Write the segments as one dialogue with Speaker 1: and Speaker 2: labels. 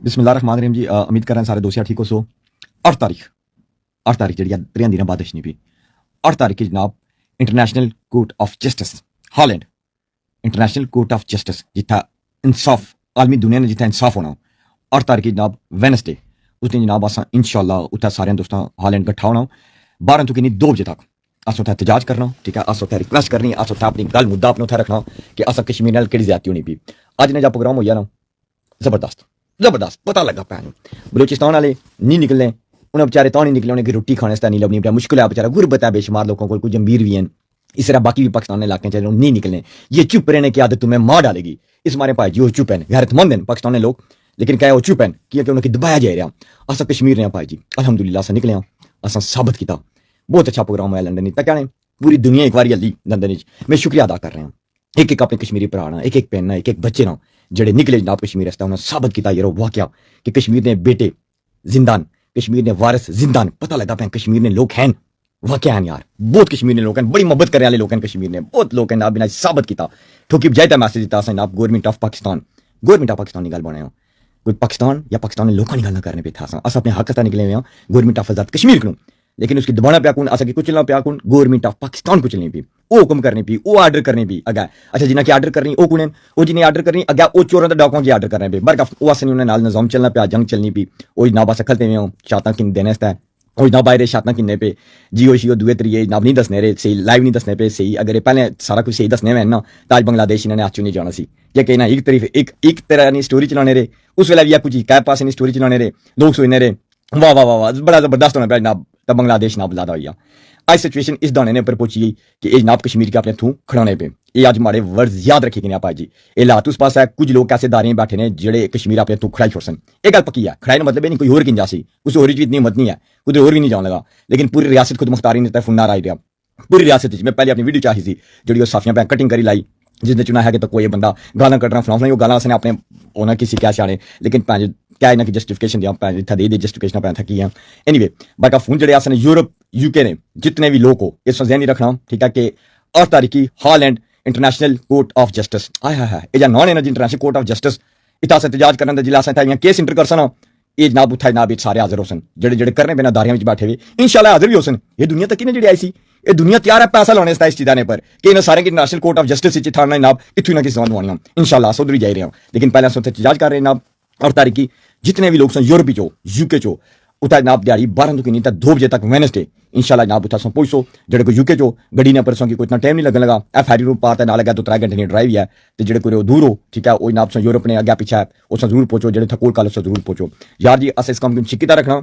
Speaker 1: बिस्मिल्लाहिर्रहमानिर्रहीम जी। उम्मीद कर रहे हैं सारे दोस्त ठीक हो। सो 8 तारीख जी 3 दिन बाद नहीं पी 8 तारीख की जनाब international court of justice Holland international court of justice जिथा इंसाफ आलमी दुनिया ने जिथा इंसाफ होना 8 तारीख की जनाब वेनसडे उस दिन जनाब अस इंशाअल्लाह उत्थे सारे दोस्तों हॉलैंड कट्ठा होना 12 तो किन्नी 2 बजे तक अस उत्थे एहतजाज करना। ठीक है, अस उत्थे रिक्वेस्ट करनी, अस उत्थे अपनी गल मुद्दा अपने उत्थे रखना कि अस कश्मीर नाल केड़ी ज्यादती होनी पी। अज ने जब प्रोग्राम होया ना जबरदस्त जबरदस्त पता लगा भैन बलूचिस्तान वाले नहीं निकलने, उन्हें बेचारे तो नहीं निकले, उन्हें रोटी खाने से नहीं लभनी, बड़ा मुश्किल है बेचारा, गुरबत है बेशुमार लोगों को, कुछ अमीर भी हैं इस तरह बाकी भी पाकिस्तान इलाके चले नहीं निकलने। ये चुप रहने की आदत तुम्हें मार डालेगी। इस मारे भाई जी वो चुप हैं, गैरतमंद हैं पाकिस्तानी लोग, लेकिन क्या वो चुप हैं क्योंकि उन्हें दबाया जा रहा। अस कश्मीर ने भाई जी अलहमदुलिल्लाह अस निकले, अस साबित किया। बहुत अच्छा प्रोग्राम है लंडन क्या ने पूरी दुनिया एक बार हल्ली लंदन मैं शुक्रिया अदा कर रहा हूँ। एक एक अपने कश्मीरी भरा ना, एक एक भैन एक एक बच्चे ना जड़े निकले जनाब कश्मीर रस्ता उन्होंने साबित किया ये वाकया कि कश्मीर ने बेटे जिंदान, कश्मीर ने वारिस जिंदान। पता लगा पैन कश्मीर ने लोग हैं वाकया हैं यार, बहुत कश्मीर ने लोग हैं, बड़ी मोहब्बत करने वाले लोग हैं कश्मीर ने, बहुत लोग हैं बिना साबित किया। ठोकी बजाय मैसेज दिता जनाब गवर्नमेंट ऑफ पाकिस्तान की गल बनाया कोई पाकिस्तान या पाकिस्तान लोगों की गल करने पे था अस अपने हक निकले हुए हैं गवर्नमेंट ऑफ आजाद कश्मीर को, लेकिन उसकी दबाना पिया कौन, असा कुछ चलना पिया कौन, गवर्नमेंट ऑफ पाकिस्तान को चलनी पी, वो हुक्म करनी पी, वो आर्डर करनी पी अगे। अच्छा जिन्हें की आर्डर करनी वो कौन है, वो जिन्हें आर्डर करनी अगे वो चोरों के डाकुओं की आर्डर करने पे बरकफ वो अस उन्हें नाल निजाम चलना पिया, जंग चलनी पी, वो जनाब अस खलते हुए शाता किन देने और जनाब बाहर शाता किन्ने पे जियो शियो दुए त्रिए जनाब नहीं दसने रहे सही, लाइव नहीं दसने पे सही। अगर पहले सारा कुछ सही दसने में ना ताज बांग्लादेश इन्होंने आचू नहीं जाना सी क्या कहना, एक तरह नहीं स्टोरी चलाने रहे उस वेले भी कुछ कै पास नहीं स्टोरी चलाने रहे, लोग सोचने रहे वाह वाह वाह वाह बड़ा जबरदस्त होना पाया जनाब, तब बांग्लादेश नाब ज्यादा हुई आज सिचुएशन इस दाने ने पर पहुंची गई कि ये जनाब कश्मीर के अपने थू खड़ाने पे ये आज माड़े वर्ड याद रखी गए पाई जी। ये लात उस पास है कुछ लोग कैसे दारे बैठे ने जेड़े कश्मीर अपने थू खड़ाई छोड़ सन। एक गल पक्की है खड़ाई मतलब नहीं कोई और किन जासी उस और इतनी हिम्मत नहीं है कुछ और भी नहीं जाने लगा, लेकिन पूरी रियासत खुद मुख्तारी ने फुन्ना आई रहा पूरी रियासत मैं पहले अपनी वीडियो चाही थी जी साफियां पैं कटिंग करी लाई जिसने चुना है कि तो कोई बंदा गाला कट रहा फलाना वो गाला उसने अपने होना किसी क्या चाहे, लेकिन क्या इन्हें जस्टिफिकेशन दिया दे दे जस्टिफिकेशन पैं थकी है। एनीवे बाकी फोन जड़े असने यूरोप यूके ने जितने भी लोग हो इस जहन नहीं रखना ठीक है कि 8 तारीख की Holland international court of justice आया है ये नॉन है इंटरनेशनल कोर्ट ऑफ जस्टिस इतना एहतजाज करने जिला अस केस इंटर कर सन ये जनाब उत्थे जनाब सारे हाजिर हो सन जेडे जेडे करने बिना दारियां बैठे हुए इंशाल्लाह हाजिर भी हो सन। ये दुनिया तक जी आई सी ये दुनिया तैयार है पैसा लाने इस चीज़ पर कि इन्हें सारे इंटरनेशनल कोर्ट ऑफ जस्टिस थाना जनाब इतों ना किसी दवानियां इंशाल्लाह अस उधर ही जा रहे हैं, लेकिन पहले अस एहतजाज कर रहे हैं जनाब 8 तारीख की जितने भी लोग सन यूरोप चो यूके चो उत्थे जनाब दिहाड़ी 12 तो किन्नी 2 बजे तक वेनसडे इंशाल्लाह जनाब उत्थे पहुंचो जेडे कोई यूके चो गड्डी ने परसों की कोई इतना टाइम नहीं लगने लगा ए फेरी रूप पार ना लगा 2-3 घंटे की ड्राइव है तो जेडे कोई दूर हो ठीक है वो जनाब यूरोप ने अगे पीछे है उस जरूर पहुंचो जेडे थकोल काल उस जरूर पहुंचो यार जी अस इस काम को छिकता रखना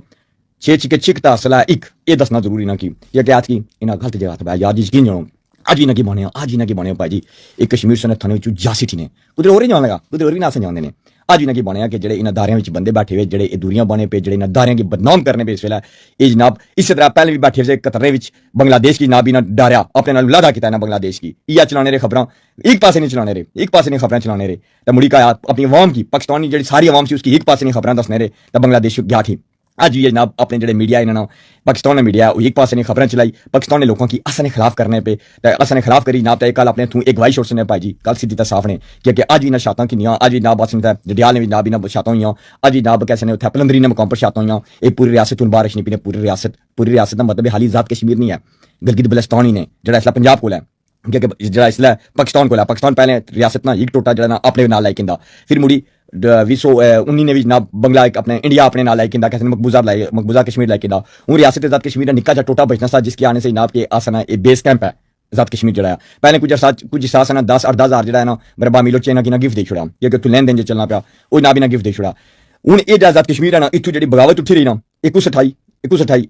Speaker 1: छे छिके छिकता सलाह एक ये दसना जरूरी ना की या कि आज की इन्हें गलत जगह पर यार जी यकीन जानो आज ही ना की बने आज ही ना की बने भाई जी एक कश्मीर से थाने जासी थी ने उधर और ही जाने लगा उधर और भी ना जाते हैं आज ही ना की बने कि जेडे इन्हें दारियां बंदे बैठे हुए जेडे दूरियां बने पे जेडे इन्हें दारियां की बदनाम करने पे इस वेला ये जनाब इस तरह पहले भी बैठे हुए कतरे में बांग्लादेश की जनाब इन्हें डारिया अपने नाल लादा किया बांग्लादेश की इया चलाने रहे खबर एक पासे नहीं चलाने रहे एक पासे नहीं खबर चलाने रहे तो मुड़ी का अपनी अवाम की पाकिस्तानी जी सारी अवाम से उसकी एक पासे नहीं खबर दसने रहे तो बांग्लादेश गया थी। आज भी जनाब अपने जो मीडिया इन्होंने पाकिस्तान ने मीडिया एक पास ने खबरें चलाई पाकिस्तान ने लोगों की असने खिलाफ करने पे असने खिलाफ करी जनाब कल अपने थू एक वाई छोड़ भाई जी कल सीधी साफ ने क्योंकि आज भी ना शातां की आज भी जनाब बस जडियाल ने भी जनाब इन्हें शातां हुई आज जनाब कैसे ने पलंदरी ने मकाम पर शातां हुई ये पूरी रियासत बारिश नहीं पी पूरी रियासत का मतलब हाली आजाद कश्मीर नहीं है गिलगित बल्तिस्तान ही ने जो इसला पंजाब को है क्योंकि जो इसला पाकिस्तान को है पाकिस्तान पहले रियासत ना एक टोटा जो अपने नाल लाई किंदा फिर मुड़ी 2019 ने भी जनाब बंगला अपने इंडिया अपने नाल लाई किंदा कैसे मकबूजा कश्मीर लाई किंदा हूँ रियासत आजाद कश्मीर का निक्का जा टोटा बचना सा जिसके आने से जनाब के आसना ये बेस कैंप है आजाद कश्मीर जरा पहले कुछ सास ना 10-10,000 जो है ना बरबा मिलो चेना की ना गिफ्ट दे छोड़ा क्योंकि तू लेन देन जो चलना पाया वो ना भी ना गिफ्ट दे छोड़ा हूँ ये आजाद कश्मीर है ना इतों जी बगावत उठी रही ना 2128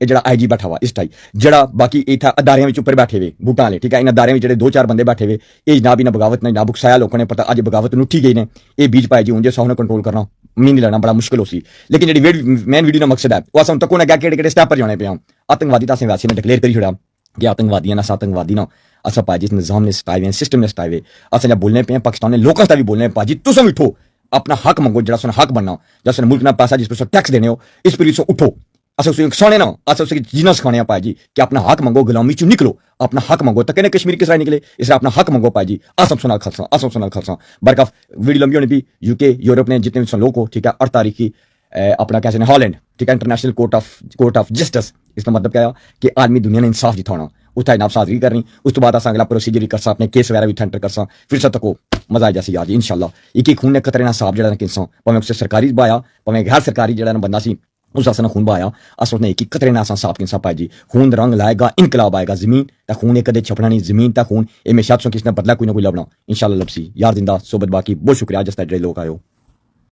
Speaker 1: जरा आई जी बैठा हुआ इस टाइम जरा बाकी इतना अदारियों में उपर बैठे हुए बूटा वाले ठीक है इन अदारियों में जो 2-4 बंदे बैठे हुए ये जनाब इन्हें बगावत ने ना बुकसाया लोगों ने पता अज बगावत उठी गई ने ये बीच पाए जी उनके सौ कंट्रोल करना मीन नहीं लेना बड़ा मुश्किल हो सी, लेकिन जी मेन वीडियो का मकसद है वो अस तक उन्हें केड़े स्टैप पर जाने पे आतंकवादी तो असं वैसे ने डिक्लेयर करी छोड़ा कि आतंकवादी ना आतंकवादी ना अस भाजी इस निजाम ने सटाए हुए सिस्टम ने सटाए हुए अस जब बोलने पे पाकिस्तान ने लोगों से भी बोलने भाजी तुम उठो अपना हक मंगो जो हक बनना जो मुल्क ना पैसा जिस पर टैक्स देने हो इस पर उठो अस उसे सौने ना अस उसे जीना सिखाने पाए जी कि अपना हक मंगो गुलामी चो निकलो अपना हक मंगो तक कश्मीर किस तरह निकले इस अपना हक मंगो पाए जी असम सुना खलसा बरकफ वीडियो लंबी होने भी यूके यूरोप ने जितने भी लोग हो ठीक है 8 तारीख की अपना कैसे ने हॉलैंड, ठीक है, इंटरनेशनल कोर्ट ऑफ जस्टिस। इसका मतलब क्या है कि आलमी दुनिया ने इंसाफ जिताना, उत्थे जनाब सादगी करनी, उस तो बाद अस अगला प्रोसीजर करसा, अपने केस वगैरह भी एंटर करसा, फिर से तको मजा आ जासी यार जी इंशाल्लाह। एक खून ने कतरे ना साहब जड़ा किसा भावें उसे सरकारी बाया भावें गैर सरकारी जड़ा बंदा सी उस असना खून बहाया, अस उसने एक कतरे ना साफ किसा पाई जी। खून रंग लाएगा, इनकलाब आएगा, जमीन ता खून एक कदे छपना नहीं, जमीन ता खून ए में शायद किसने बदला कोई ना कोई लबना इंशाल्लाह लबसी यार जिंदा सोबत। बाकी बहुत शुक्रिया जिस तरह लोग आयो।